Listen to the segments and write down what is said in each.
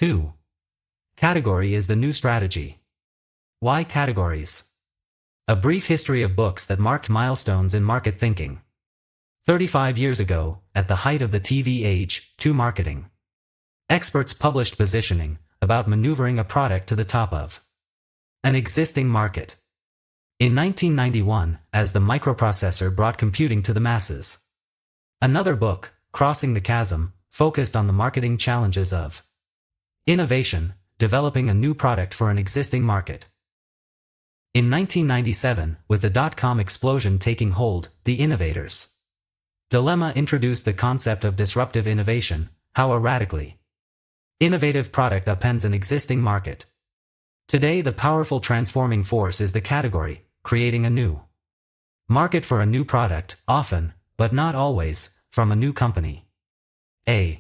2. Category is the new strategy. Why categories? A brief history of books that marked milestones in market thinking. 35 years ago, at the height of the TV age, to marketing. Experts published positioning, about maneuvering a product to the top of an existing market. In 1991, as the microprocessor brought computing to the masses. Another book, Crossing the Chasm, focused on the marketing challenges of innovation, developing a new product for an existing market. In 1997, with the dot-com explosion taking hold, the Innovators' dilemma introduced the concept of disruptive innovation, how a radically innovative product upends an existing market. Today the powerful transforming force is the category, creating a new market for a new product, often, but not always, from a new company. A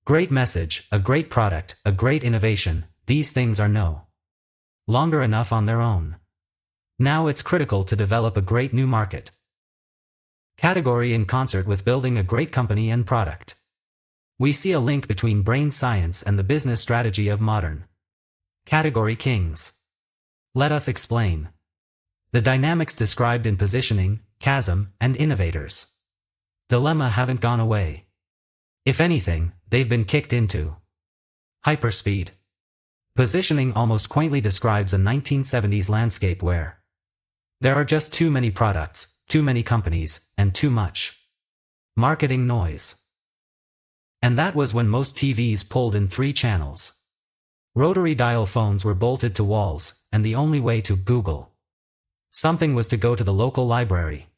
great message, a great product, a great innovation, these things are no longer enough on their own. Now it's critical to develop a great new market. Category in concert with building a great company and product. We see a link between brain science and the business strategy of modern category kings. Let us explain. The dynamics described in positioning, chasm, and innovators' dilemma haven't gone away. If anything, they've been kicked into hyperspeed. Positioning almost quaintly describes a 1970s landscape where there are just too many products, too many companies, and too much marketing noise. And that was when most TVs pulled in 3 channels. Rotary dial phones were bolted to walls, and the only way to Google something was to go to the local library.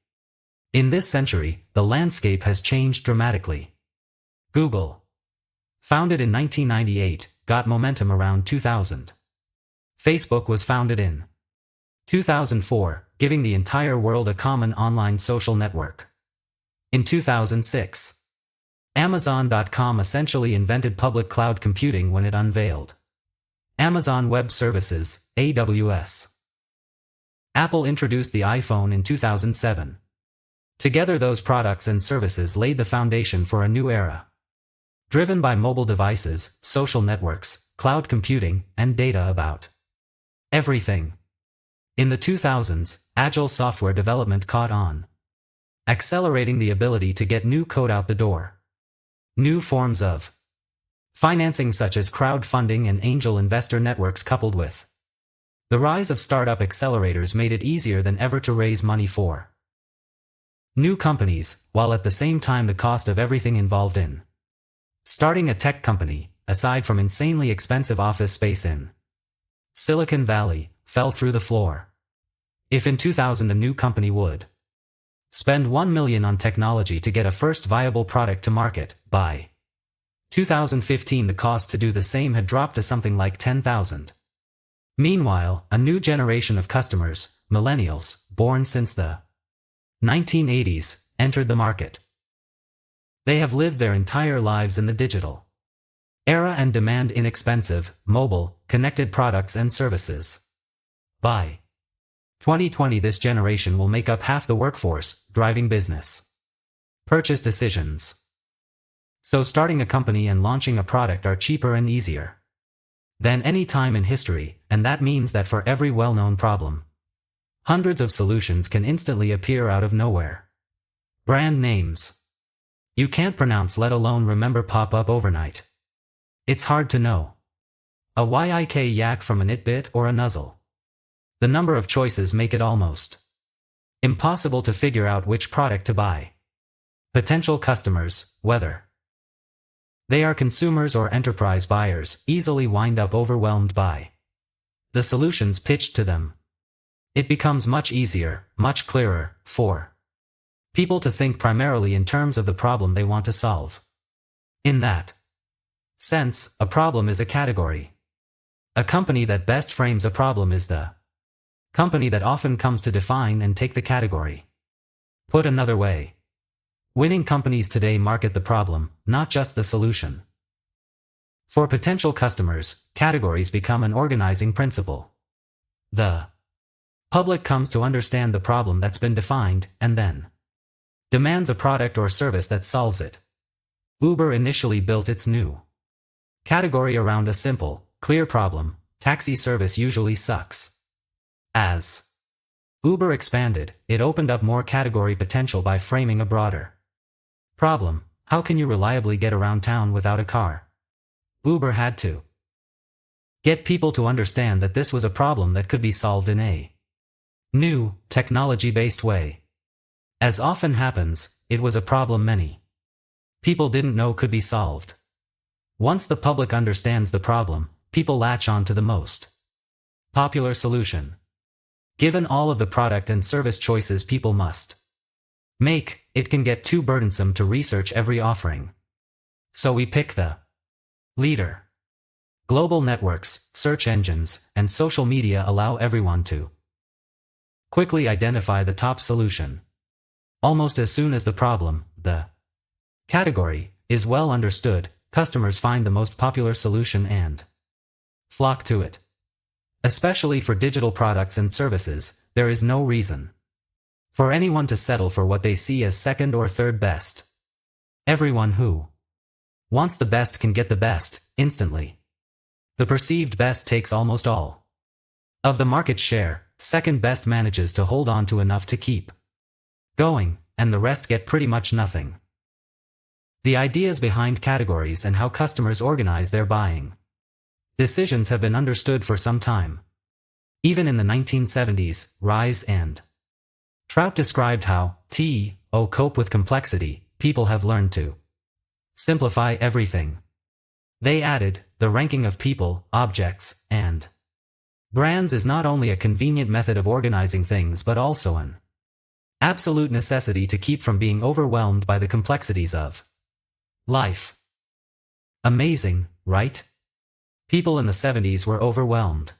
In this century, the landscape has changed dramatically. Google, founded in 1998, got momentum around 2000. Facebook was founded in 2004, giving the entire world a common online social network. In 2006, Amazon.com essentially invented public cloud computing when it unveiled Amazon Web Services, AWS. Apple introduced the iPhone in 2007. Together those products and services laid the foundation for a new era, driven by mobile devices, social networks, cloud computing, and data about everything. In the 2000s, agile software development caught on, accelerating the ability to get new code out the door. New forms of financing such as crowdfunding and angel investor networks coupled with the rise of startup accelerators made it easier than ever to raise money for new companies, while at the same time the cost of everything involved in starting a tech company, aside from insanely expensive office space in Silicon Valley, fell through the floor. If in 2000 a new company would spend $1 million on technology to get a first viable product to market, by 2015 the cost to do the same had dropped to something like $10,000. Meanwhile, a new generation of customers, millennials, born since the 1980s, entered the market. They have lived their entire lives in the digital era and demand inexpensive, mobile, connected products and services. By 2020 this generation will make up half the workforce, driving business purchase decisions. So starting a company and launching a product are cheaper and easier than any time in history, and that means that for every well-known problem, hundreds of solutions can instantly appear out of nowhere. Brand names you can't pronounce, let alone remember, pop up overnight. It's hard to know a YIK yak from an itbit or a nuzzle. The number of choices make it almost impossible to figure out which product to buy. Potential customers, whether they are consumers or enterprise buyers, easily wind up overwhelmed by the solutions pitched to them. It becomes much easier, much clearer, for people to think primarily in terms of the problem they want to solve. In that sense, a problem is a category. A company that best frames a problem is the company that often comes to define and take the category. Put another way, winning companies today market the problem, not just the solution. For potential customers, categories become an organizing principle. The public comes to understand the problem that's been defined, and then demands a product or service that solves it. Uber initially built its new Category around a simple, clear problem. Taxi service usually sucks. As Uber expanded, it opened up more category potential by framing a broader problem. How can you reliably get around town without a car? Uber had to get people to understand that this was a problem that could be solved in a new, technology-based way. As often happens, it was a problem many people didn't know could be solved. Once the public understands the problem, people latch on to the most popular solution. Given all of the product and service choices people must make, it can get too burdensome to research every offering. So we pick the leader. Global networks, search engines, and social media allow everyone to quickly identify the top solution. Almost as soon as the problem, the category, is well understood, customers find the most popular solution and flock to it. Especially for digital products and services, there is no reason for anyone to settle for what they see as second or third best. Everyone who wants the best can get the best, instantly. The perceived best takes almost all of the market share, second best manages to hold on to enough to keep going, and the rest get pretty much nothing. The ideas behind categories and how customers organize their buying decisions have been understood for some time. Even in the 1970s, Rise and Trout described how, cope with complexity, people have learned to simplify everything. They added, the ranking of people, objects, and brands is not only a convenient method of organizing things but also an absolute necessity to keep from being overwhelmed by the complexities of life. Amazing, right? People in the 70s were overwhelmed.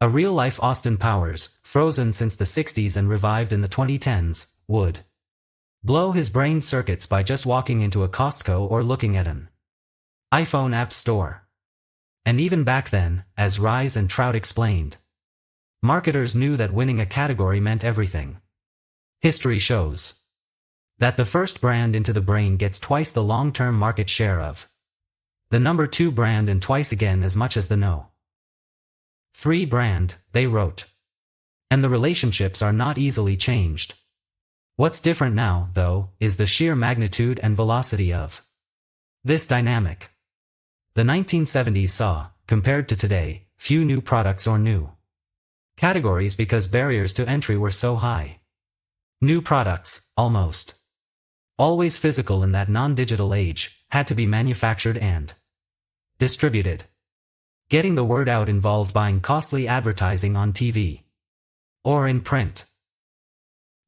A real-life Austin Powers, frozen since the 60s and revived in the 2010s, would blow his brain circuits by just walking into a Costco or looking at an iPhone app store. And even back then, as Rise and Trout explained, marketers knew that winning a category meant everything. History shows that the first brand into the brain gets twice the long-term market share of the number 2 brand and twice again as much as the no. 3 brand, they wrote. And the relationships are not easily changed. What's different now, though, is the sheer magnitude and velocity of this dynamic. The 1970s saw, compared to today, few new products or new categories because barriers to entry were so high. New products, almost always physical in that non-digital age, had to be manufactured and distributed. Getting the word out involved buying costly advertising on TV or in print.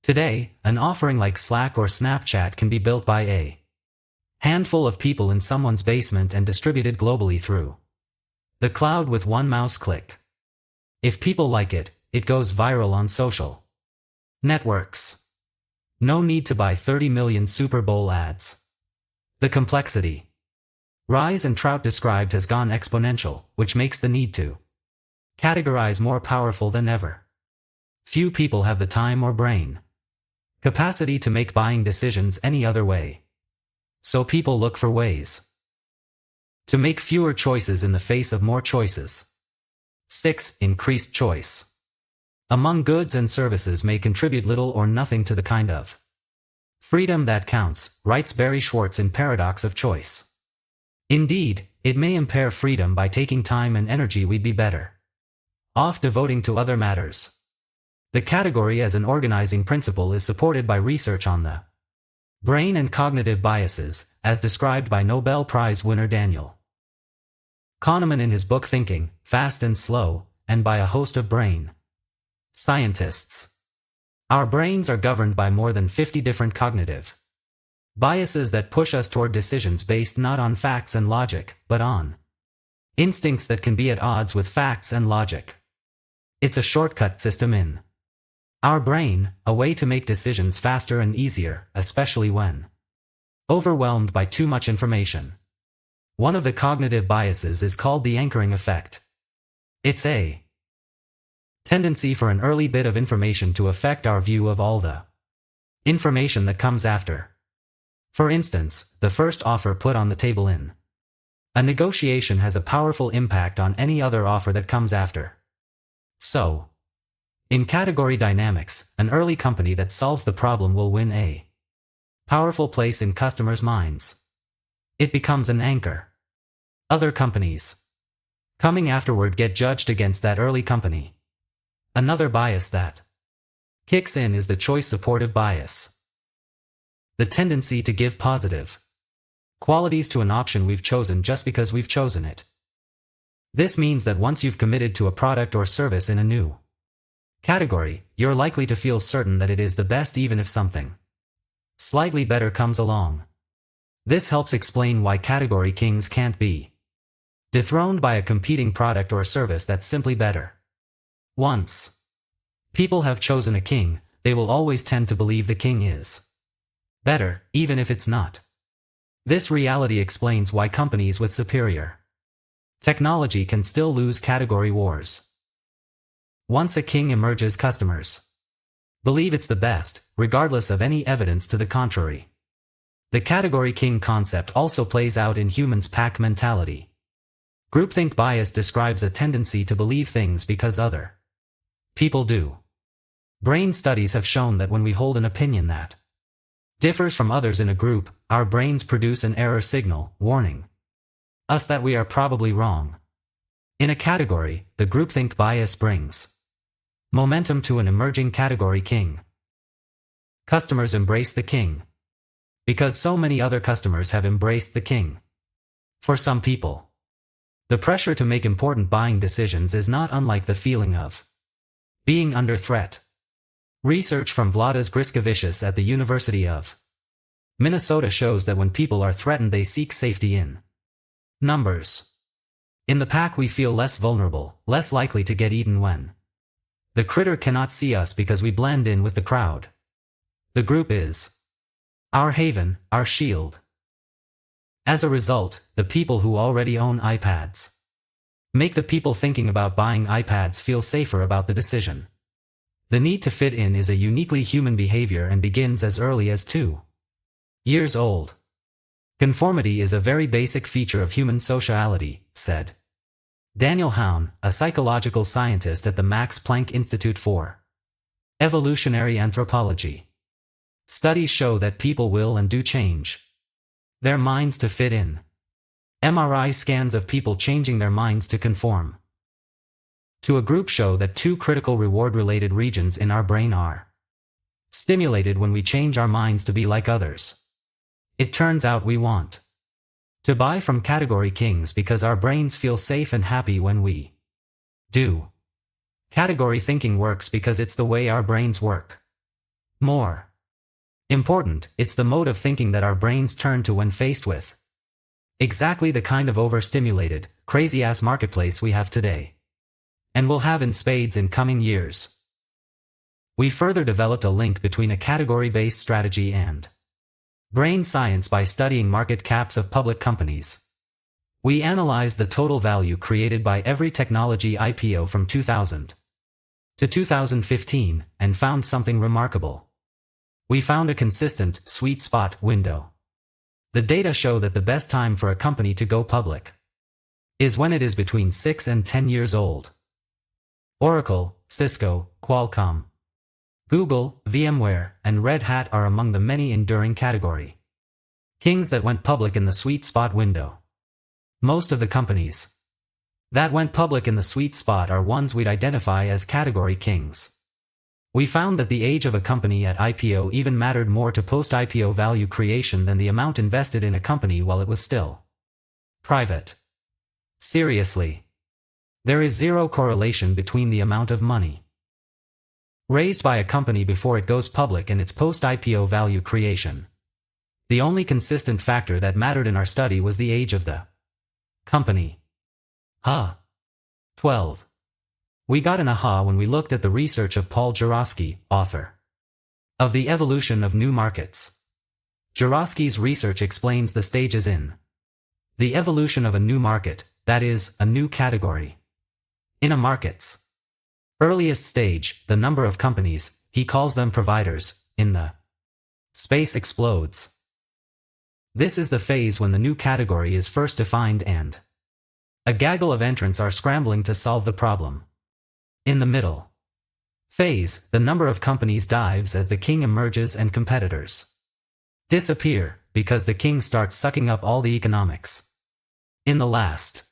Today, an offering like Slack or Snapchat can be built by a handful of people in someone's basement and distributed globally through the cloud with one mouse click. If people like it, it goes viral on social networks. No need to buy 30 million Super Bowl ads. The complexity Rise and Trout described has gone exponential, which makes the need to categorize more powerful than ever. Few people have the time or brain capacity to make buying decisions any other way. So people look for ways to make fewer choices in the face of more choices. 6. Increased choice among goods and services may contribute little or nothing to the kind of freedom that counts, writes Barry Schwartz in Paradox of Choice. Indeed, it may impair freedom by taking time and energy we'd be better off devoting to other matters. The category as an organizing principle is supported by research on the brain and cognitive biases, as described by Nobel Prize winner Daniel Kahneman in his book Thinking, Fast and Slow, and by a host of brain scientists. Our brains are governed by more than 50 different cognitive biases that push us toward decisions based not on facts and logic, but on instincts that can be at odds with facts and logic. It's a shortcut system in our brain, a way to make decisions faster and easier, especially when overwhelmed by too much information. One of the cognitive biases is called the anchoring effect. It's a tendency for an early bit of information to affect our view of all the information that comes after. For instance, the first offer put on the table in A negotiation has a powerful impact on any other offer that comes after. So, in category dynamics, an early company that solves the problem will win a powerful place in customers' minds. It becomes an anchor. Other companies coming afterward get judged against that early company. Another bias that kicks in is the choice supportive bias. The tendency to give positive qualities to an option we've chosen just because we've chosen it. This means that once you've committed to a product or service in a new category, you're likely to feel certain that it is the best even if something slightly better comes along. This helps explain why category kings can't be dethroned by a competing product or service that's simply better. Once people have chosen a king, they will always tend to believe the king is better, even if it's not. This reality explains why companies with superior technology can still lose category wars. Once a king emerges, customers believe it's the best, regardless of any evidence to the contrary. The category king concept also plays out in humans' pack mentality. Groupthink bias describes a tendency to believe things because other people do. Brain studies have shown that when we hold an opinion that differs from others in a group, our brains produce an error signal, warning us that we are probably wrong. In a category, the groupthink bias brings momentum to an emerging category king. Customers embrace the king because so many other customers have embraced the king. For some people, the pressure to make important buying decisions is not unlike the feeling of being under threat. Research from Vladas Griskevicius at the University of Minnesota shows that when people are threatened, they seek safety in numbers. In the pack, we feel less vulnerable, less likely to get eaten when the critter cannot see us because we blend in with the crowd. The group is our haven, our shield. As a result, the people who already own iPads make the people thinking about buying iPads feel safer about the decision. The need to fit in is a uniquely human behavior and begins as early as 2 years old. Conformity is a very basic feature of human sociality, said Daniel Haun, a psychological scientist at the Max Planck Institute for Evolutionary Anthropology. Studies show that people will and do change their minds to fit in. MRI scans of people changing their minds to conform to a group show that 2 critical reward-related regions in our brain are stimulated when we change our minds to be like others. It turns out we want to buy from category kings because our brains feel safe and happy when we do. Category thinking works because it's the way our brains work. More important, it's the mode of thinking that our brains turn to when faced with exactly the kind of overstimulated, crazy-ass marketplace we have today, and will have in spades in coming years. We further developed a link between a category-based strategy and brain science by studying market caps of public companies. We analyzed the total value created by every technology IPO from 2000 to 2015 and found something remarkable. We found a consistent, sweet spot window. The data show that the best time for a company to go public is when it is between 6 and 10 years old. Oracle, Cisco, Qualcomm, Google, VMware, and Red Hat are among the many enduring category kings that went public in the sweet spot window. Most of the companies that went public in the sweet spot are ones we'd identify as category kings. We found that the age of a company at IPO even mattered more to post-IPO value creation than the amount invested in a company while it was still private. Seriously. There is zero correlation between the amount of money raised by a company before it goes public and its post-IPO value creation. The only consistent factor that mattered in our study was the age of the company. 12. We got an aha when we looked at the research of Paul Jurowski, author of The Evolution of New Markets. Jurowski's research explains the stages in the evolution of a new market, that is, a new category. In a market's earliest stage, the number of companies, he calls them providers, in the space explodes. This is the phase when the new category is first defined and a gaggle of entrants are scrambling to solve the problem. In the middle phase, the number of companies dives as the king emerges and competitors disappear, because the king starts sucking up all the economics. In the last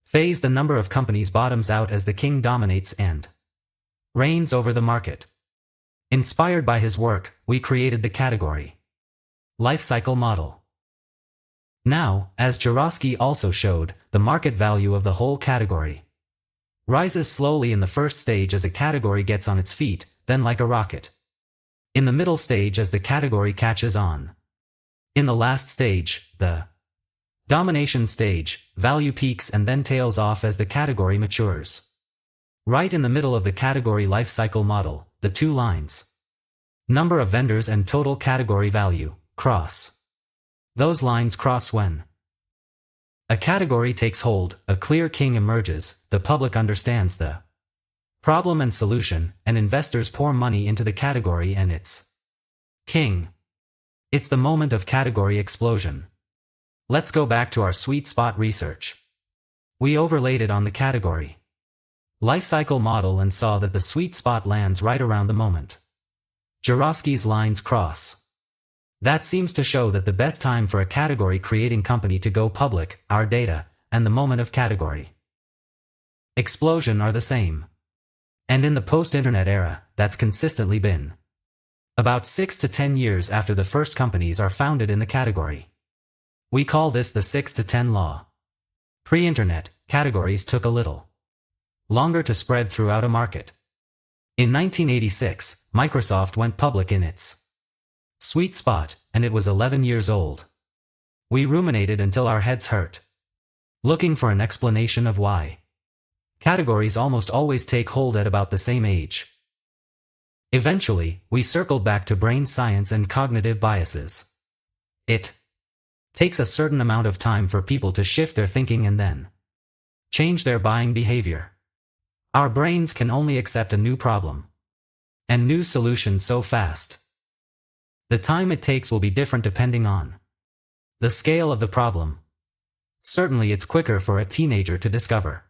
phase, the number of companies bottoms out as the king dominates and reigns over the market. Inspired by his work, we created the category life cycle model. Now, as Jurowski also showed, the market value of the whole category rises slowly in the first stage as a category gets on its feet, then like a rocket. In the middle stage as the category catches on. In the last stage, the domination stage, value peaks and then tails off as the category matures. Right in the middle of the category life cycle model, the two lines, number of vendors and total category value, cross. Those lines cross when a category takes hold, a clear king emerges, the public understands the problem and solution, and investors pour money into the category and its king. It's the moment of category explosion. Let's go back to our sweet spot research. We overlaid it on the category life cycle model and saw that the sweet spot lands right around the moment Jurowski's lines cross. That seems to show that the best time for a category creating company to go public, our data, and the moment of category explosion are the same. And in the post-internet era, that's consistently been about 6 to 10 years after the first companies are founded in the category. We call this the 6 to 10 law. Pre-internet, categories took a little longer to spread throughout a market. In 1986, Microsoft went public in its sweet spot, and it was 11 years old. We ruminated until our heads hurt, looking for an explanation of why categories almost always take hold at about the same age. Eventually, we circled back to brain science and cognitive biases. It takes a certain amount of time for people to shift their thinking and then change their buying behavior. Our brains can only accept a new problem and new solutions so fast. The time it takes will be different depending on the scale of the problem. Certainly it's quicker for a teenager to discover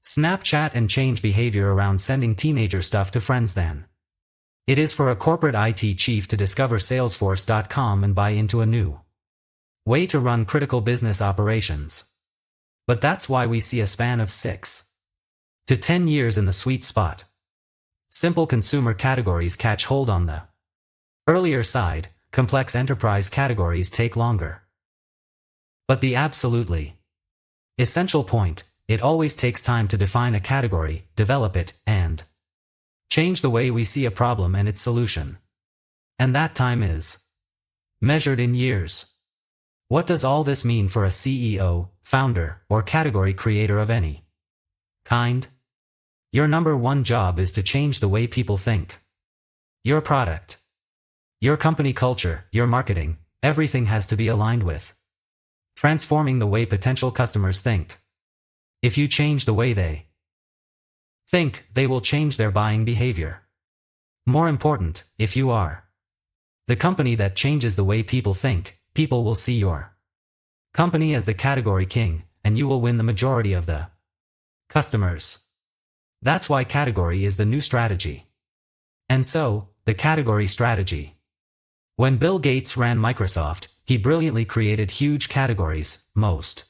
Snapchat and change behavior around sending teenager stuff to friends than it is for a corporate IT chief to discover Salesforce.com and buy into a new way to run critical business operations. But that's why we see a span of 6 to 10 years in the sweet spot. Simple consumer categories catch hold on the earlier side, complex enterprise categories take longer. But the absolutely essential point, it always takes time to define a category, develop it, and change the way we see a problem and its solution. And that time is measured in years. What does all this mean for a CEO, founder, or category creator of any kind? Your number one job is to change the way people think. Your product, your company culture, your marketing, everything has to be aligned with transforming the way potential customers think. If you change the way they think, they will change their buying behavior. More important, if you are the company that changes the way people think, people will see your company as the category king, and you will win the majority of the customers. That's why category is the new strategy. And so, the category strategy. When Bill Gates ran Microsoft, he brilliantly created huge categories, most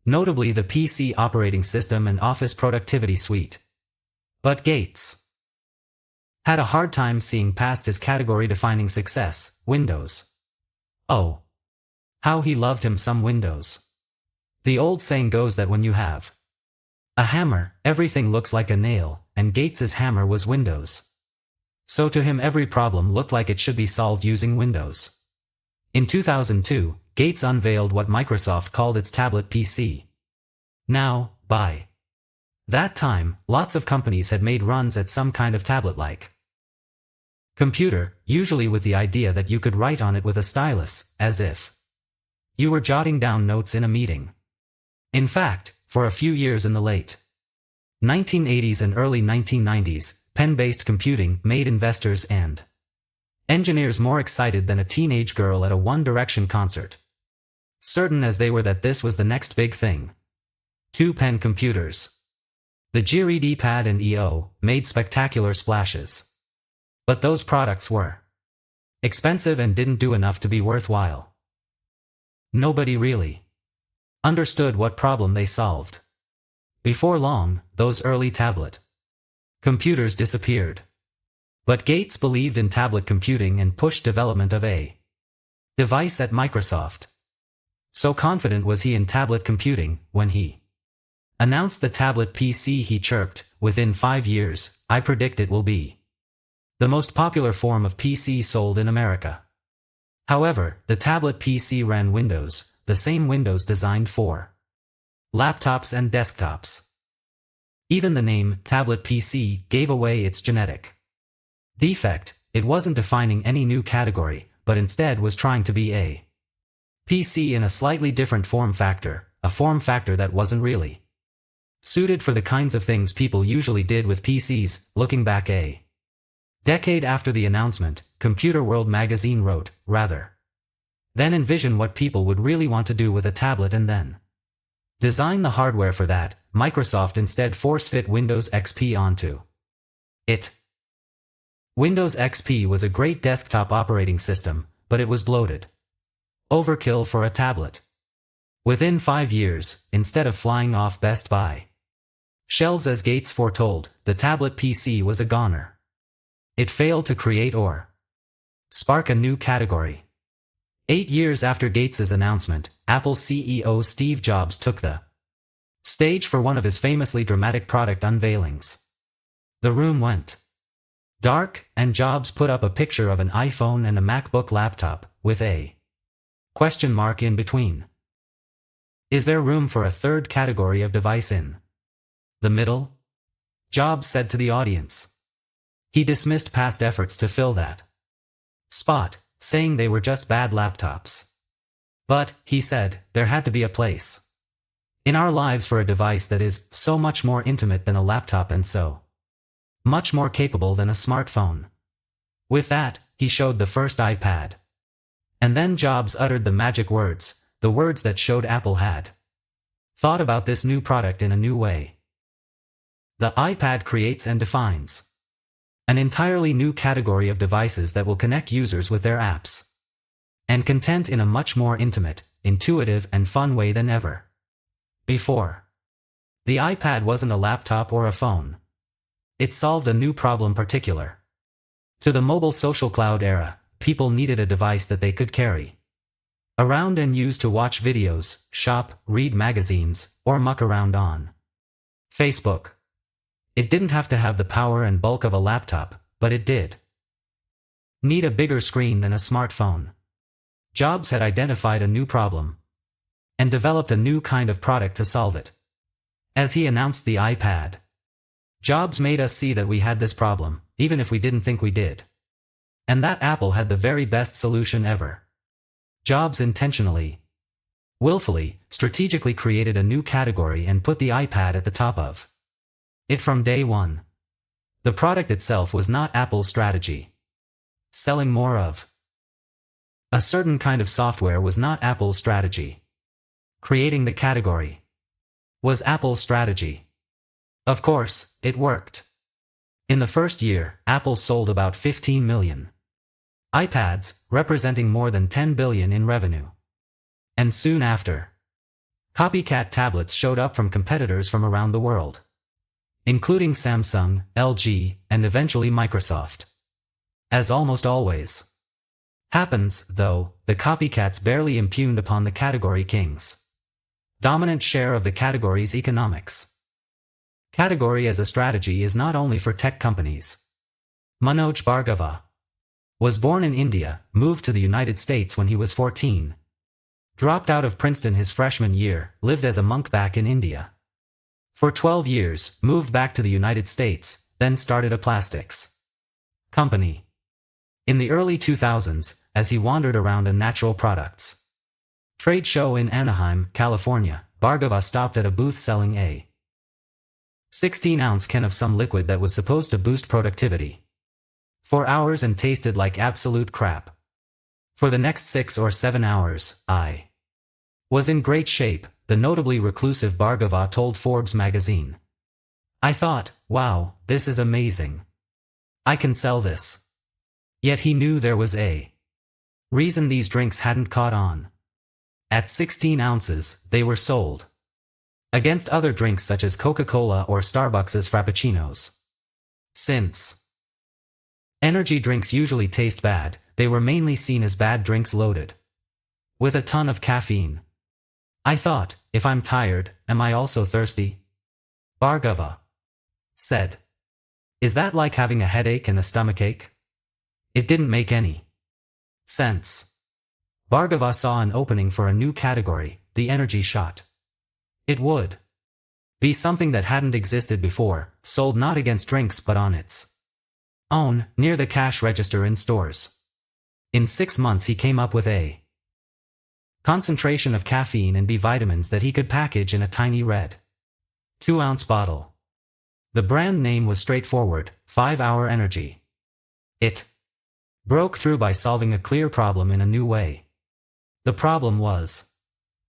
notably the PC operating system and Office productivity suite. But Gates had a hard time seeing past his category-defining success, Windows. Oh, how he loved him some Windows. The old saying goes that when you have a hammer, everything looks like a nail, and Gates's hammer was Windows. So to him every problem looked like it should be solved using Windows. In 2002, Gates unveiled what Microsoft called its tablet PC. Now, by that time, lots of companies had made runs at some kind of tablet-like computer, usually with the idea that you could write on it with a stylus, as if you were jotting down notes in a meeting. In fact, for a few years in the late 1980s and early 1990s, pen-based computing made investors and Engineers more excited than a teenage girl at a One Direction concert. Certain as they were that this was the next big thing. 2-pen computers. The Geary Pad and EO made spectacular splashes. But those products were expensive and didn't do enough to be worthwhile. Nobody really understood what problem they solved. Before long, those early tablet computers disappeared. But Gates believed in tablet computing and pushed development of a device at Microsoft. So confident was he in tablet computing, when he announced the tablet PC, he chirped, "Within 5 years, I predict it will be the most popular form of PC sold in America." However, the tablet PC ran Windows, the same Windows designed for laptops and desktops. Even the name, tablet PC, gave away its genetic defect. It wasn't defining any new category, but instead was trying to be a PC in a slightly different form factor, a form factor that wasn't really suited for the kinds of things people usually did with PCs. Looking back a decade after the announcement, Computer World magazine wrote, "Rather than envision what people would really want to do with a tablet and then design the hardware for that, Microsoft instead force-fit Windows XP onto it." Windows XP was a great desktop operating system, but it was bloated. Overkill for a tablet. Within 5 years, instead of flying off Best Buy shelves as Gates foretold, the tablet PC was a goner. It failed to create or spark a new category. 8 years after Gates's announcement, Apple CEO Steve Jobs took the stage for one of his famously dramatic product unveilings. The room went dark, and Jobs put up a picture of an iPhone and a MacBook laptop, with a question mark in between. "Is there room for a third category of device in the middle?" Jobs said to the audience. He dismissed past efforts to fill that spot, saying they were just bad laptops. But, he said, there had to be a place in our lives for a device that is so much more intimate than a laptop and so much more capable than a smartphone. With that, he showed the first iPad. And then Jobs uttered the magic words, the words that showed Apple had thought about this new product in a new way. The iPad creates and defines an entirely new category of devices that will connect users with their apps and content in a much more intimate, intuitive, and fun way than ever before. The iPad wasn't a laptop or a phone. It solved a new problem particular to the mobile social cloud era. People needed a device that they could carry around and use to watch videos, shop, read magazines, or muck around on Facebook. It didn't have to have the power and bulk of a laptop, but it did need a bigger screen than a smartphone. Jobs had identified a new problem and developed a new kind of product to solve it. As he announced the iPad, Jobs made us see that we had this problem, even if we didn't think we did. And that Apple had the very best solution ever. Jobs intentionally, willfully, strategically created a new category and put the iPad at the top of it from day one. The product itself was not Apple's strategy. Selling more of a certain kind of software was not Apple's strategy. Creating the category was Apple's strategy. Of course, it worked. In the first year, Apple sold about 15 million iPads, representing more than $10 billion in revenue. And soon after, copycat tablets showed up from competitors from around the world, including Samsung, LG, and eventually Microsoft. As almost always happens, though, the copycats barely impugned upon the category king's dominant share of the category's economics. Category as a strategy is not only for tech companies. Manoj Bhargava was born in India, moved to the United States when he was 14. Dropped out of Princeton his freshman year, lived as a monk back in India for 12 years, moved back to the United States, then started a plastics company. In the early 2000s, as he wandered around a natural products trade show in Anaheim, California, Bhargava stopped at a booth selling a 16-ounce can of some liquid that was supposed to boost productivity. for hours and tasted like absolute crap. For the next 6 or 7 hours, I was in great shape, the notably reclusive Bhargava told Forbes magazine. I thought, wow, this is amazing. I can sell this. Yet he knew there was a reason these drinks hadn't caught on. At 16 ounces, they were sold against other drinks such as Coca-Cola or Starbucks's Frappuccinos. Since energy drinks usually taste bad, they were mainly seen as bad drinks loaded with a ton of caffeine. I thought, if I'm tired, am I also thirsty? Bhargava said. Is that like having a headache and a stomachache? It didn't make any sense. Bhargava saw an opening for a new category, the energy shot. It would be something that hadn't existed before, sold not against drinks but on its own, near the cash register in stores. In 6 months he came up with a concentration of caffeine and B vitamins that he could package in a tiny red 2-ounce bottle. The brand name was straightforward, 5-Hour Energy. It broke through by solving a clear problem in a new way. The problem was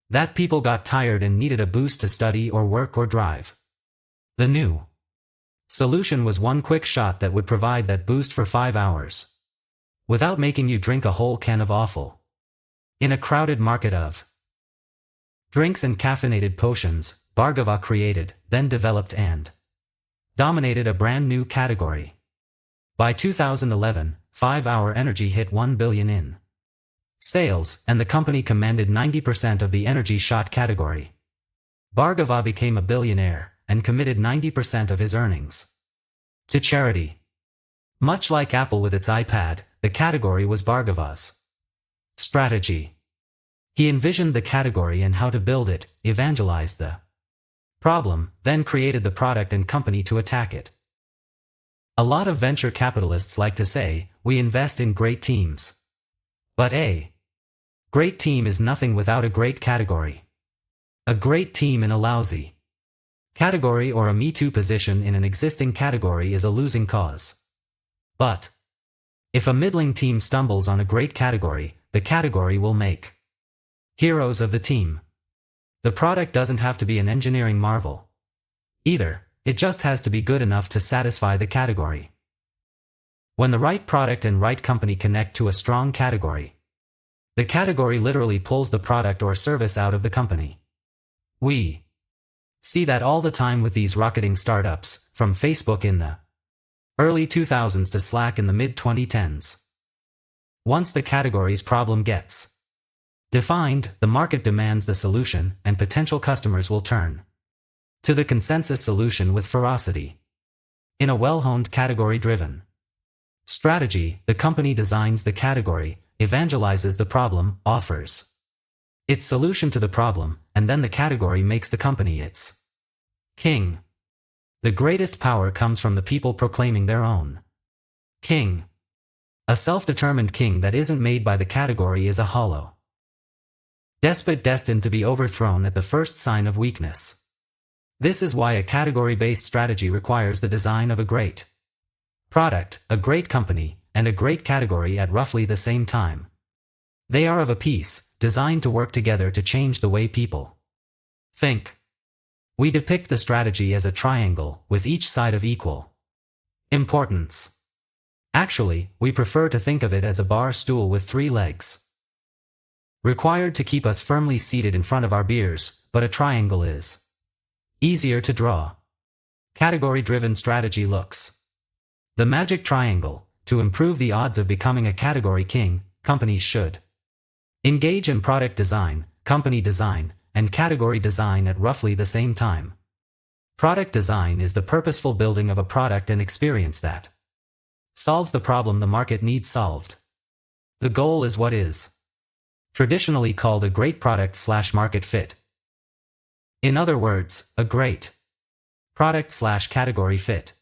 that people got tired and needed a boost to study or work or drive. The new solution was one quick shot that would provide that boost for 5 hours, without making you drink a whole can of awful. In a crowded market of drinks and caffeinated potions, Bhargava created, then developed and dominated a brand new category. By 2011, 5-Hour Energy hit $1 billion in sales, and the company commanded 90% of the energy shot category. Bhargava became a billionaire, and committed 90% of his earnings to charity. Much like Apple with its iPad, the category was Bhargava's strategy. He envisioned the category and how to build it, evangelized the problem, then created the product and company to attack it. A lot of venture capitalists like to say, we invest in great teams. But a great team is nothing without a great category. A great team in a lousy category or a Me Too position in an existing category is a losing cause. But if a middling team stumbles on a great category, the category will make heroes of the team. The product doesn't have to be an engineering marvel either, it just has to be good enough to satisfy the category. When the right product and right company connect to a strong category, the category literally pulls the product or service out of the company. We see that all the time with these rocketing startups, from Facebook in the early 2000s to Slack in the mid-2010s. Once the category's problem gets defined, the market demands the solution, and potential customers will turn to the consensus solution with ferocity. In a well-honed category-driven strategy, the company designs the category, evangelizes the problem, offers its solution to the problem, and then the category makes the company its king. The greatest power comes from the people proclaiming their own king. A self-determined king that isn't made by the category is a hollow despot destined to be overthrown at the first sign of weakness. This is why a category-based strategy requires the design of a great product, a great company, and a great category at roughly the same time. They are of a piece, designed to work together to change the way people think. We depict the strategy as a triangle, with each side of equal importance. Actually, we prefer to think of it as a bar stool with 3 legs, required to keep us firmly seated in front of our beers, but a triangle is easier to draw. Category-driven strategy looks the magic triangle. To improve the odds of becoming a category king, companies should engage in product design, company design, and category design at roughly the same time. Product design is the purposeful building of a product and experience that solves the problem the market needs solved. The goal is what is traditionally called a great product/market fit. In other words, a great product/category fit.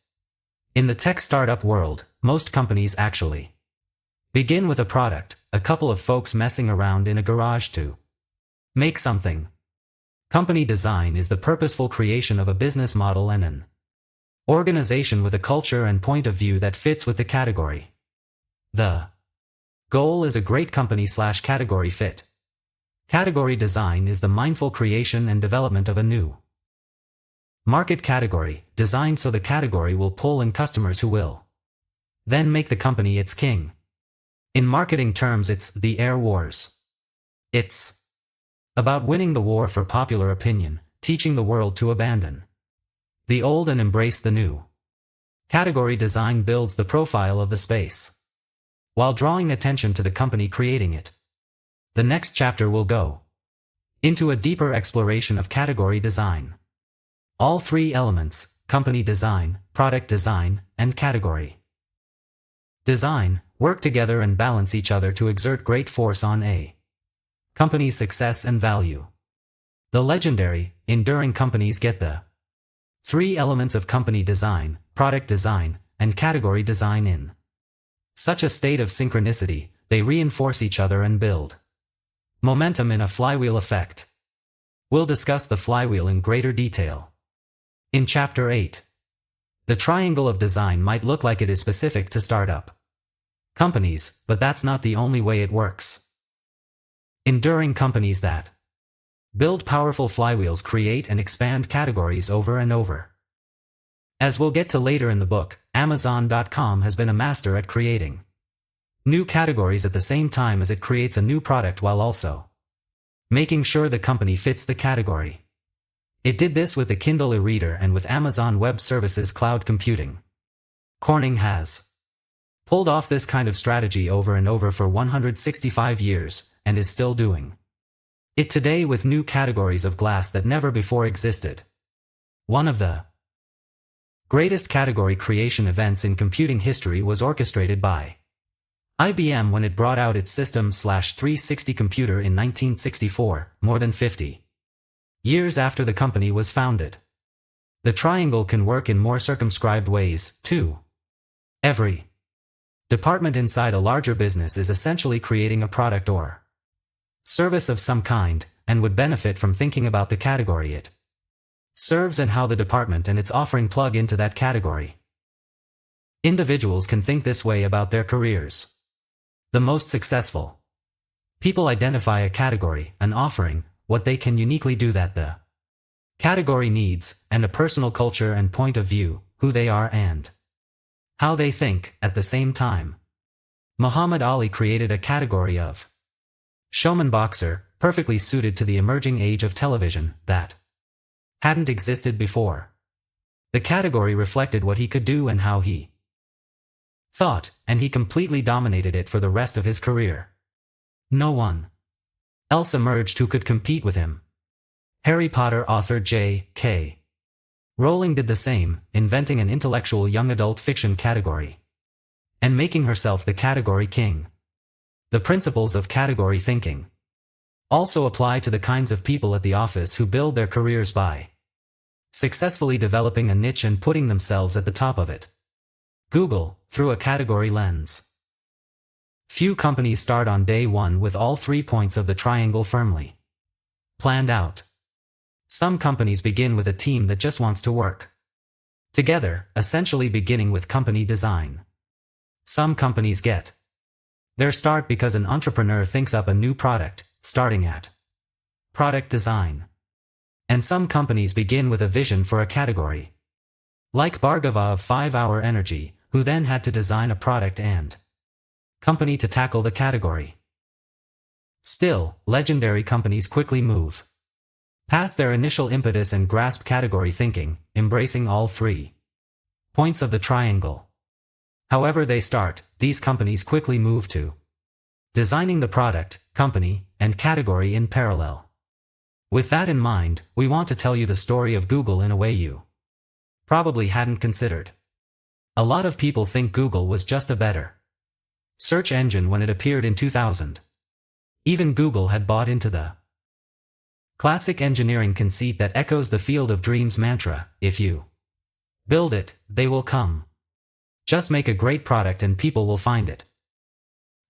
In the tech startup world, most companies actually begin with a product, a couple of folks messing around in a garage to make something. Company design is the purposeful creation of a business model and an organization with a culture and point of view that fits with the category. The goal is a great company/category fit. Category design is the mindful creation and development of a new market category, designed so the category will pull in customers who will then make the company its king. In marketing terms, it's the air wars. It's about winning the war for popular opinion, teaching the world to abandon the old and embrace the new. Category design builds the profile of the space, while drawing attention to the company creating it. The next chapter will go into a deeper exploration of category design. All three elements, company design, product design, and category design, work together and balance each other to exert great force on a company's success and value. The legendary, enduring companies get the three elements of company design, product design, and category design in such a state of synchronicity, they reinforce each other and build momentum in a flywheel effect. We'll discuss the flywheel in greater detail in Chapter 8. The triangle of design might look like it is specific to startup companies, but that's not the only way it works. Enduring companies that build powerful flywheels create and expand categories over and over. As we'll get to later in the book, Amazon.com has been a master at creating new categories at the same time as it creates a new product while also making sure the company fits the category. It did this with the Kindle e-reader and with Amazon Web Services cloud computing. Corning has pulled off this kind of strategy over and over for 165 years, and is still doing it today with new categories of glass that never before existed. One of the greatest category creation events in computing history was orchestrated by IBM when it brought out its System/360 computer in 1964, more than 50 years after the company was founded. The triangle can work in more circumscribed ways, too. Every department inside a larger business is essentially creating a product or service of some kind, and would benefit from thinking about the category it serves and how the department and its offering plug into that category. Individuals can think this way about their careers. The most successful people identify a category, an offering, what they can uniquely do that the category needs, and a personal culture and point of view, who they are and how they think, at the same time. Muhammad Ali created a category of showman boxer, perfectly suited to the emerging age of television, that hadn't existed before. The category reflected what he could do and how he thought, and he completely dominated it for the rest of his career. No one else emerged who could compete with him. Harry Potter author J.K. Rowling did the same, inventing an intellectual young adult fiction category and making herself the category king. The principles of category thinking also apply to the kinds of people at the office who build their careers by successfully developing a niche and putting themselves at the top of it. Google, through a category lens. Few companies start on day one with all 3 points of the triangle firmly planned out. Some companies begin with a team that just wants to work together, essentially beginning with company design. Some companies get their start because an entrepreneur thinks up a new product, starting at product design. And some companies begin with a vision for a category, like Bhargava of 5 Hour Energy, who then had to design a product and company to tackle the category. Still, legendary companies quickly move past their initial impetus and grasp category thinking, embracing all 3 points of the triangle. However they start, these companies quickly move to designing the product, company, and category in parallel. With that in mind, we want to tell you the story of Google in a way you probably hadn't considered. A lot of people think Google was just a better search engine when it appeared in 2000. Even Google had bought into the classic engineering conceit that echoes the field of dreams mantra: if you build it, they will come. Just make a great product and people will find it.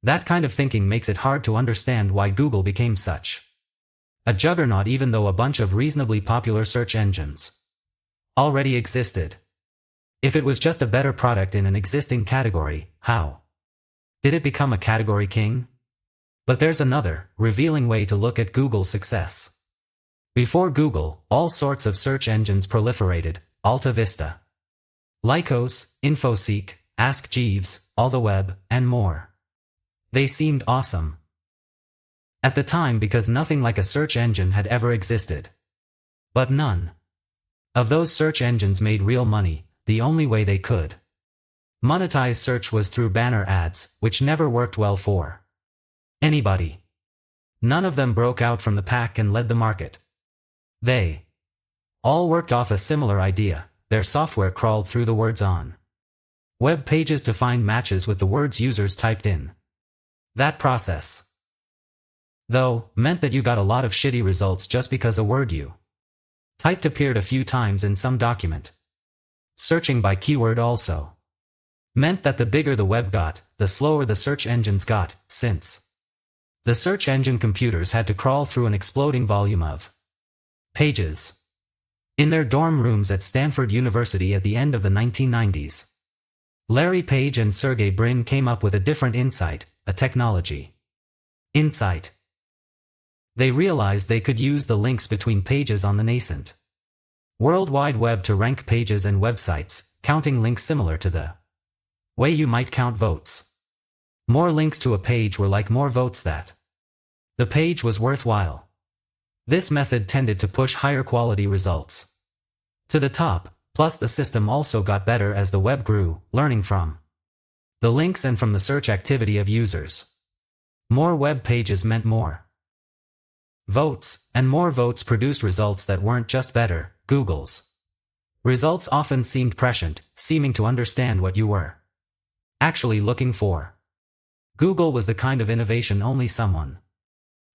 That kind of thinking makes it hard to understand why Google became such a juggernaut even though a bunch of reasonably popular search engines already existed. If it was just a better product in an existing category, how Did it become a category king? But there's another, revealing way to look at Google's success. Before Google, all sorts of search engines proliferated: Alta Vista, Lycos, InfoSeek, Ask Jeeves, All the Web, and more. They seemed awesome at the time because nothing like a search engine had ever existed. But none of those search engines made real money. The only way they could monetize search was through banner ads, which never worked well for anybody. None of them broke out from the pack and led the market. They all worked off a similar idea. Their software crawled through the words on web pages to find matches with the words users typed in. That process, though, meant that you got a lot of shitty results just because a word you typed appeared a few times in some document. Searching by keyword also meant that the bigger the web got, the slower the search engines got, since the search engine computers had to crawl through an exploding volume of pages. In their dorm rooms at Stanford University at the end of the 1990s, Larry Page and Sergey Brin came up with a different insight, a technology insight. They realized they could use the links between pages on the nascent World Wide Web to rank pages and websites, counting links similar to the way you might count votes. More links to a page were like more votes that the page was worthwhile. This method tended to push higher quality results to the top, plus the system also got better as the web grew, learning from the links and from the search activity of users. More web pages meant more votes, and more votes produced results that weren't just better. Google's results often seemed prescient, seeming to understand what you were actually looking for. Google was the kind of innovation only someone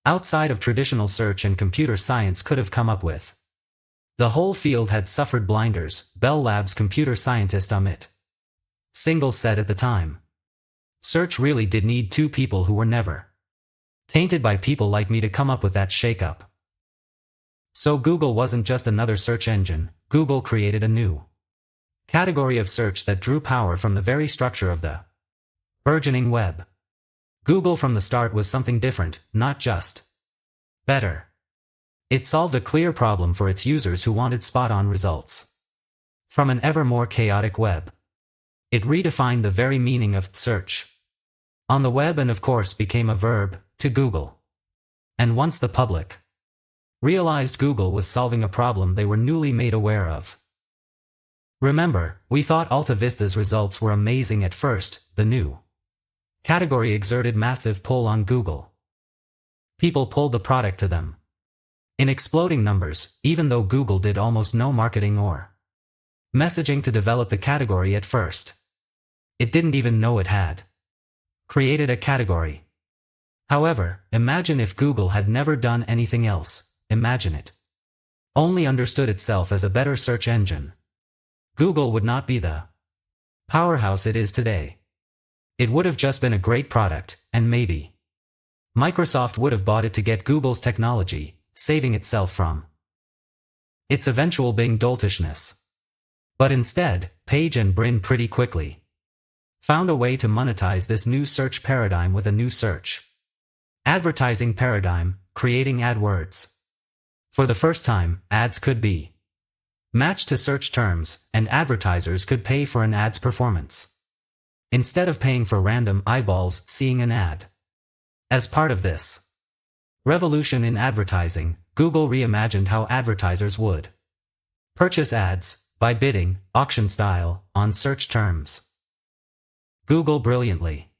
outside of traditional search and computer science could have come up with. The whole field had suffered blinders, Bell Labs computer scientist Amit Singhal said at the time. Search really did need two people who were never tainted by people like me to come up with that shakeup. So Google wasn't just another search engine. Google created a new category of search that drew power from the very structure of the burgeoning web. Google from the start was something different, not just better. It solved a clear problem for its users who wanted spot-on results from an ever more chaotic web. It redefined the very meaning of search on the web and of course became a verb, to Google. And once the public realized Google was solving a problem they were newly made aware of. Remember, we thought Alta Vista's results were amazing at first. The new category exerted massive pull on Google. People pulled the product to them in exploding numbers, even though Google did almost no marketing or messaging to develop the category at first. It didn't even know it had created a category. However, imagine if Google had never done anything else. Imagine it only understood itself as a better search engine. Google would not be the powerhouse it is today. It would have just been a great product, and maybe Microsoft would have bought it to get Google's technology, saving itself from its eventual being doltishness. But instead, Page and Brin pretty quickly found a way to monetize this new search paradigm with a new search advertising paradigm, creating AdWords. For the first time, ads could be matched to search terms, and advertisers could pay for an ad's performance instead of paying for random eyeballs seeing an ad. As part of this revolution in advertising, Google reimagined how advertisers would purchase ads, by bidding, auction style, on search terms. Google brilliantly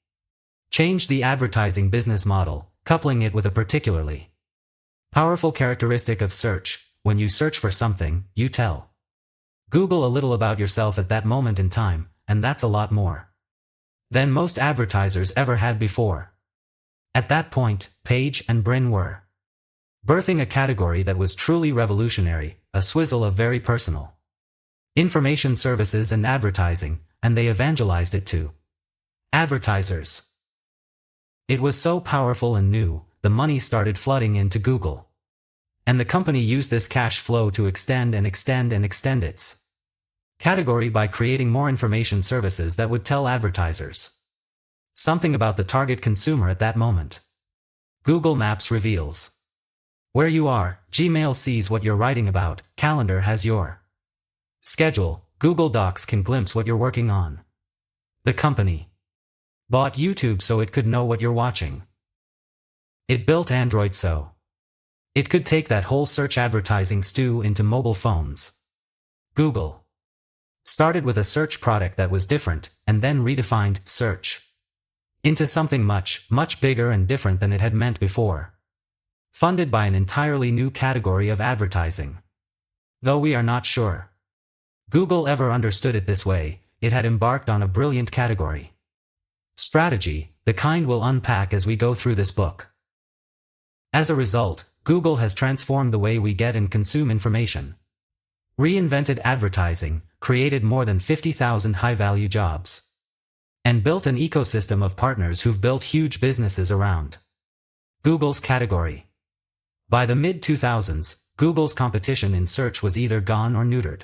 changed the advertising business model, coupling it with a particularly powerful characteristic of search. When you search for something, you tell Google a little about yourself at that moment in time, and that's a lot more than most advertisers ever had before. At that point, Page and Brin were birthing a category that was truly revolutionary, a swizzle of very personal information services and advertising, and they evangelized it to advertisers. It was so powerful and new, the money started flooding into Google. And the company used this cash flow to extend and extend and extend its category by creating more information services that would tell advertisers Something about the target consumer at that moment. Google Maps reveals where you are, Gmail sees what you're writing about, Calendar has your schedule, Google Docs can glimpse what you're working on. The company bought YouTube so it could know what you're watching. It built Android so it could take that whole search advertising stew into mobile phones. Google started with a search product that was different, and then redefined search into something much, much bigger and different than it had meant before. Funded by an entirely new category of advertising. Though we are not sure Google ever understood it this way, it had embarked on a brilliant category strategy, the kind we'll unpack as we go through this book. As a result, Google has transformed the way we get and consume information. Reinvented advertising, created more than 50,000 high-value jobs. And built an ecosystem of partners who've built huge businesses around Google's category. By the mid-2000s, Google's competition in search was either gone or neutered.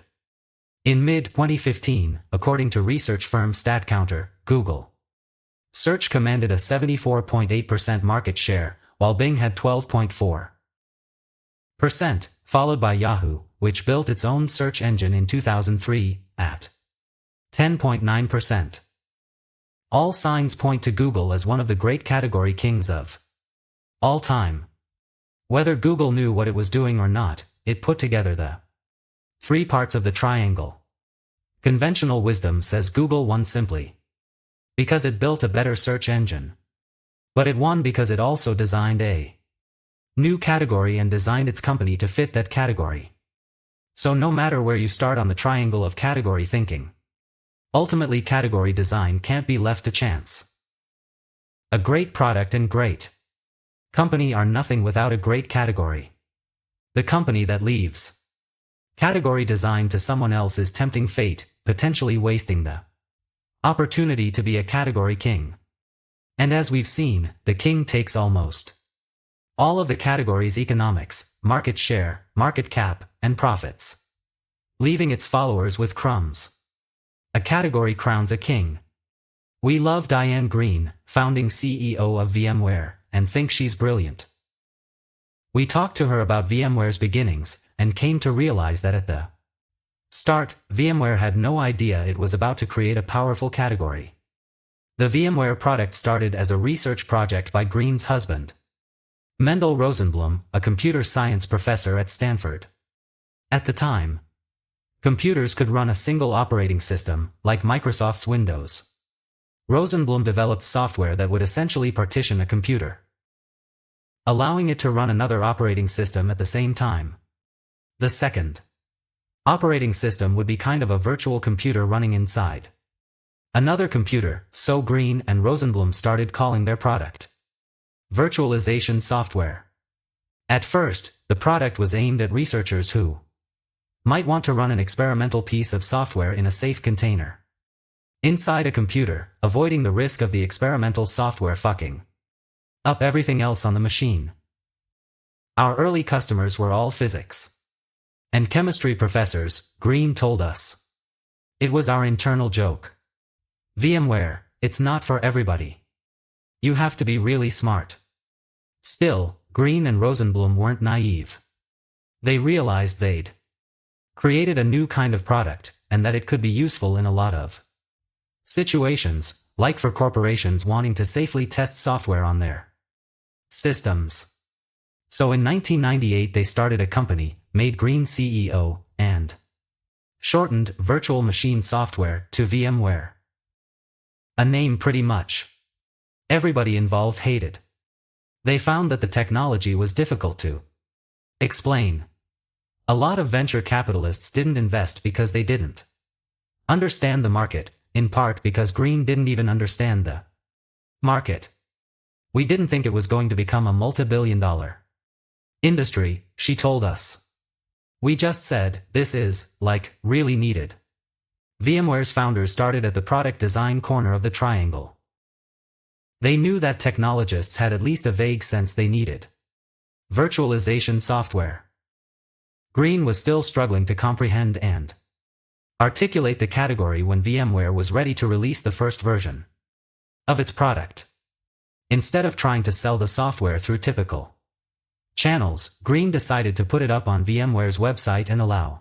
In mid-2015, according to research firm StatCounter, Google search commanded a 74.8% market share, while Bing had 12.4%, followed by Yahoo, which built its own search engine in 2003, at 10.9%. All signs point to Google as one of the great category kings of all time. Whether Google knew what it was doing or not, it put together the three parts of the triangle. Conventional wisdom says Google won simply because it built a better search engine. But it won because it also designed a new category and designed its company to fit that category. So no matter where you start on the triangle of category thinking, ultimately category design can't be left to chance. A great product and great company are nothing without a great category. The company that leaves category design to someone else is tempting fate, potentially wasting the opportunity to be a category king. And as we've seen, the king takes almost all of the category's economics, market share, market cap, and profits, leaving its followers with crumbs. A category crowns a king. We love Diane Greene, founding CEO of VMware, and think she's brilliant. We talked to her about VMware's beginnings, and came to realize that at the start, VMware had no idea it was about to create a powerful category. The VMware product started as a research project by Greene's husband, Mendel Rosenblum, a computer science professor at Stanford. At the time, computers could run a single operating system, like Microsoft's Windows. Rosenblum developed software that would essentially partition a computer, allowing it to run another operating system at the same time. The second operating system would be kind of a virtual computer running inside another computer, so Greene and Rosenblum started calling their product virtualization software. At first, the product was aimed at researchers who might want to run an experimental piece of software in a safe container inside a computer, avoiding the risk of the experimental software fucking up everything else on the machine. Our early customers were all physics and chemistry professors, Greene told us. It was our internal joke. VMware, it's not for everybody. You have to be really smart. Still, Greene and Rosenblum weren't naive. They realized they'd created a new kind of product, and that it could be useful in a lot of situations, like for corporations wanting to safely test software on their systems. So in 1998 they started a company, made Greene CEO, and shortened Virtual Machine Software to VMware. A name pretty much everybody involved hated. They found that the technology was difficult to explain. A lot of venture capitalists didn't invest because they didn't understand the market, in part because Greene didn't even understand the market. We didn't think it was going to become a multi-billion-dollar industry, she told us. We just said, this is, like, really needed. VMware's founders started at the product design corner of the triangle. They knew that technologists had at least a vague sense they needed virtualization software. Greene was still struggling to comprehend and articulate the category when VMware was ready to release the first version of its product. Instead of trying to sell the software through typical channels, Green decided to put it up on VMware's website and allow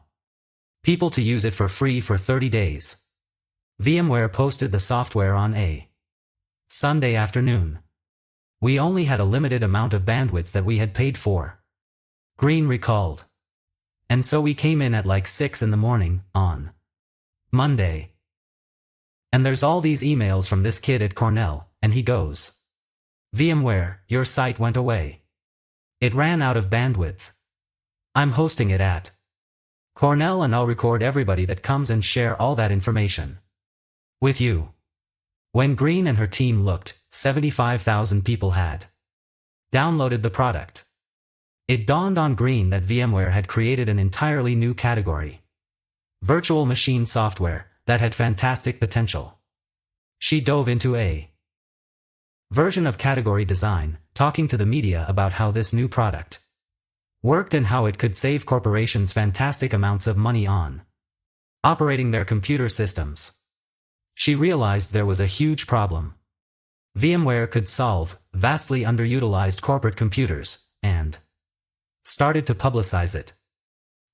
people to use it for free for 30 days. VMware posted the software on a Sunday afternoon. We only had a limited amount of bandwidth that we had paid for, Green recalled. And so we came in at like 6 in the morning, on Monday. And there's all these emails from this kid at Cornell, and he goes, VMware, your site went away. It ran out of bandwidth. I'm hosting it at Cornell and I'll record everybody that comes and share all that information with you. When Green and her team looked, 75,000 people had downloaded the product. It dawned on Green that VMware had created an entirely new category. Virtual machine software that had fantastic potential. She dove into a version of category design, talking to the media about how this new product worked and how it could save corporations fantastic amounts of money on operating their computer systems. She realized there was a huge problem VMware could solve: vastly underutilized corporate computers, and started to publicize it.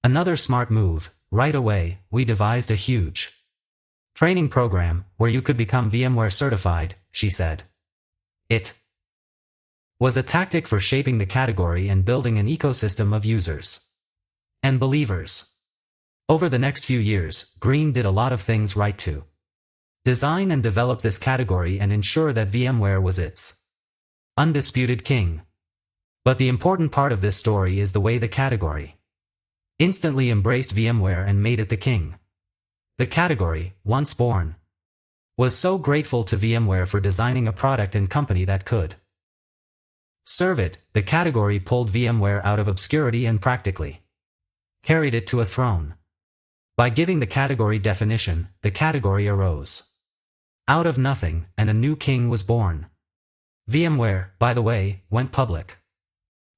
Another smart move: right away, we devised a huge training program where you could become VMware certified, she said. It was a tactic for shaping the category and building an ecosystem of users and believers. Over the next few years, Green did a lot of things right to design and develop this category and ensure that VMware was its undisputed king. But the important part of this story is the way the category instantly embraced VMware and made it the king. The category, once born, was so grateful to VMware for designing a product and company that could serve it. The category pulled VMware out of obscurity and practically carried it to a throne. By giving the category definition, the category arose out of nothing, and a new king was born. VMware, by the way, went public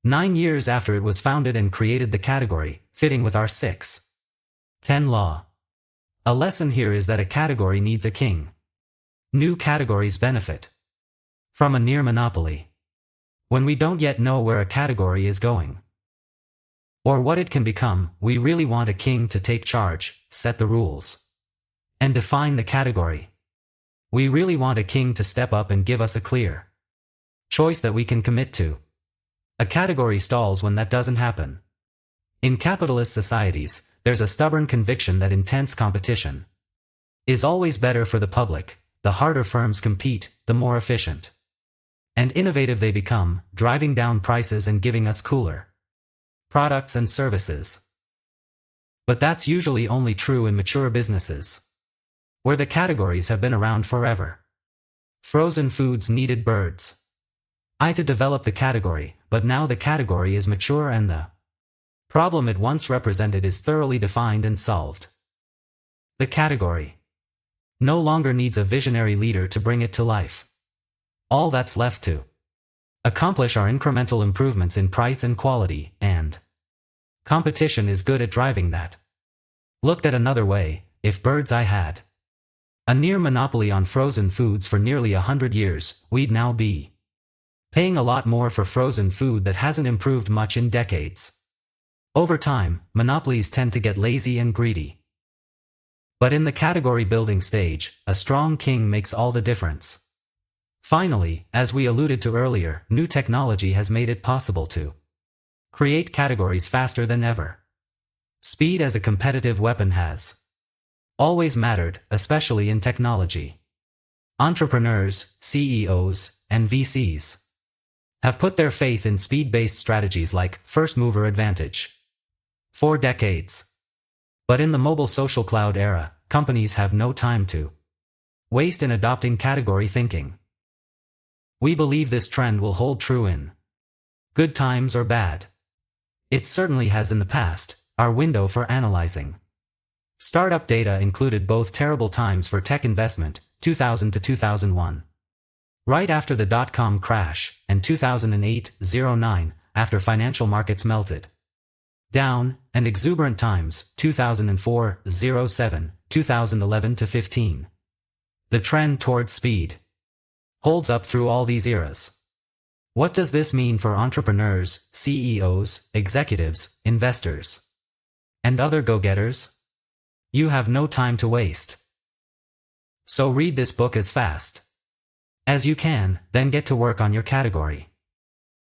9 years after it was founded and created the category, fitting with our 6.10 law. A lesson here is that a category needs a king. New categories benefit from a near monopoly. When we don't yet know where a category is going or what it can become, we really want a king to take charge, set the rules, and define the category. We really want a king to step up and give us a clear choice that we can commit to. A category stalls when that doesn't happen. In capitalist societies, there's a stubborn conviction that intense competition is always better for the public. The harder firms compete, the more efficient and innovative they become, driving down prices and giving us cooler products and services. But that's usually only true in mature businesses, where the categories have been around forever. Frozen foods needed birds eye to develop the category, but now the category is mature and the problem it once represented is thoroughly defined and solved. The category no longer needs a visionary leader to bring it to life. All that's left to accomplish are incremental improvements in price and quality, and competition is good at driving that. Looked at another way, if Bird's Eye had a near monopoly on frozen foods for nearly 100 years, we'd now be paying a lot more for frozen food that hasn't improved much in decades. Over time, monopolies tend to get lazy and greedy. But in the category building stage, a strong king makes all the difference. Finally, as we alluded to earlier, new technology has made it possible to create categories faster than ever. Speed as a competitive weapon has always mattered, especially in technology. Entrepreneurs, CEOs, and VCs have put their faith in speed-based strategies like first-mover advantage for decades. But in the mobile social cloud era, companies have no time to waste in adopting category thinking. We believe this trend will hold true in good times or bad. It certainly has in the past. Our window for analyzing startup data included both terrible times for tech investment, 2000 to 2001. Right after the dot-com crash, and 2008-09, after financial markets melted down, and exuberant times, 2004-07, 2011 to 15. The trend toward speed holds up through all these eras. What does this mean for entrepreneurs, CEOs, executives, investors, and other go-getters? You have no time to waste. So read this book as fast as you can, then get to work on your category.